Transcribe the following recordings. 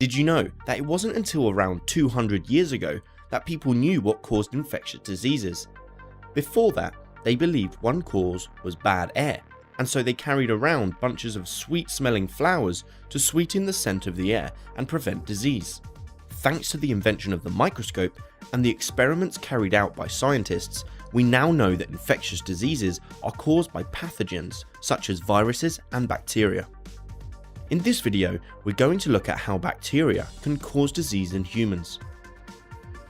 Did you know that it wasn't until around 200 years ago that people knew what caused infectious diseases? Before that, they believed one cause was bad air, and so they carried around bunches of sweet-smelling flowers to sweeten the scent of the air and prevent disease. Thanks to the invention of the microscope and the experiments carried out by scientists, we now know that infectious diseases are caused by pathogens such as viruses and bacteria. In this video, we're going to look at how bacteria can cause disease in humans.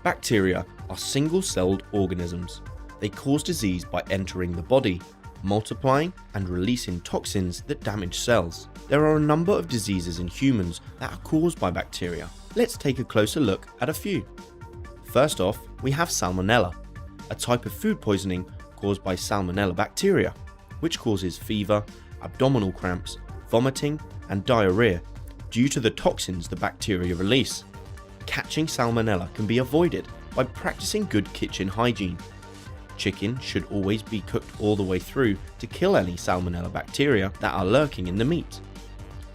Bacteria are single-celled organisms. They cause disease by entering the body, multiplying and releasing toxins that damage cells. There are a number of diseases in humans that are caused by bacteria. Let's take a closer look at a few. First off, we have Salmonella, a type of food poisoning caused by Salmonella bacteria, which causes fever, abdominal cramps, vomiting, and diarrhea due to the toxins the bacteria release. Catching Salmonella can be avoided by practicing good kitchen hygiene. Chicken should always be cooked all the way through to kill any Salmonella bacteria that are lurking in the meat.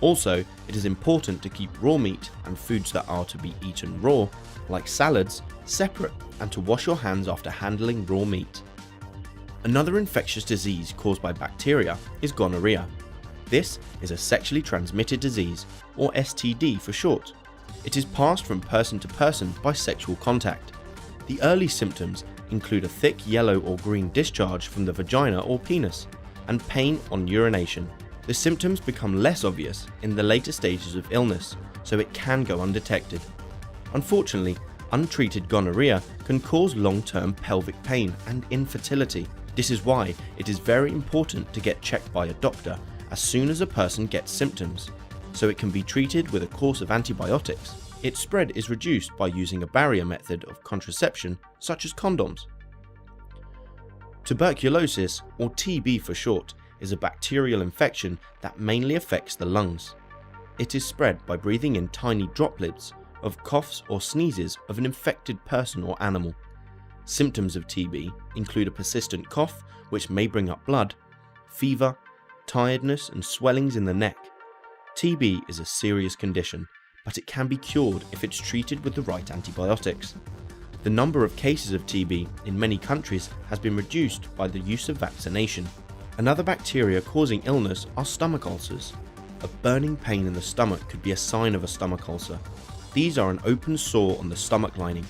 Also, it is important to keep raw meat and foods that are to be eaten raw, like salads, separate, and to wash your hands after handling raw meat. Another infectious disease caused by bacteria is gonorrhea. This is a sexually transmitted disease, or STD for short. It is passed from person to person by sexual contact. The early symptoms include a thick yellow or green discharge from the vagina or penis, and pain on urination. The symptoms become less obvious in the later stages of illness, so it can go undetected. Unfortunately, untreated gonorrhea can cause long-term pelvic pain and infertility. This is why it is very important to get checked by a doctor as soon as a person gets symptoms, so it can be treated with a course of antibiotics. Its spread is reduced by using a barrier method of contraception such as condoms. Tuberculosis, or TB for short, is a bacterial infection that mainly affects the lungs. It is spread by breathing in tiny droplets of coughs or sneezes of an infected person or animal. Symptoms of TB include a persistent cough, which may bring up blood, fever, tiredness and swellings in the neck. TB is a serious condition, but it can be cured if it's treated with the right antibiotics. The number of cases of TB in many countries has been reduced by the use of vaccination. Another bacteria causing illness are stomach ulcers. A burning pain in the stomach could be a sign of a stomach ulcer. These are an open sore on the stomach lining.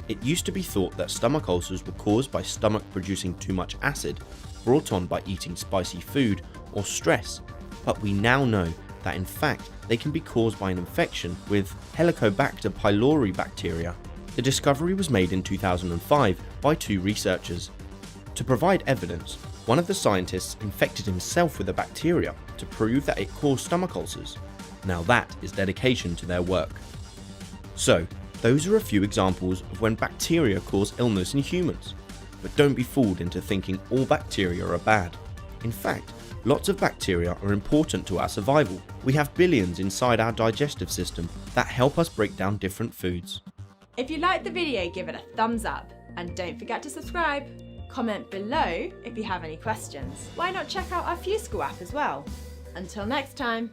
It used to be thought that stomach ulcers were caused by stomach producing too much acid, brought on by eating spicy food or stress, but we now know that in fact they can be caused by an infection with Helicobacter pylori bacteria. The discovery was made in 2005 by two researchers. To provide evidence, one of the scientists infected himself with a bacteria to prove that it caused stomach ulcers. Now that is dedication to their work. So, those are a few examples of when bacteria cause illness in humans. But don't be fooled into thinking all bacteria are bad. In fact, lots of bacteria are important to our survival. We have billions inside our digestive system that help us break down different foods. If you liked the video, give it a thumbs up and don't forget to subscribe. Comment below if you have any questions. Why not check out our FewSchool app as well? Until next time.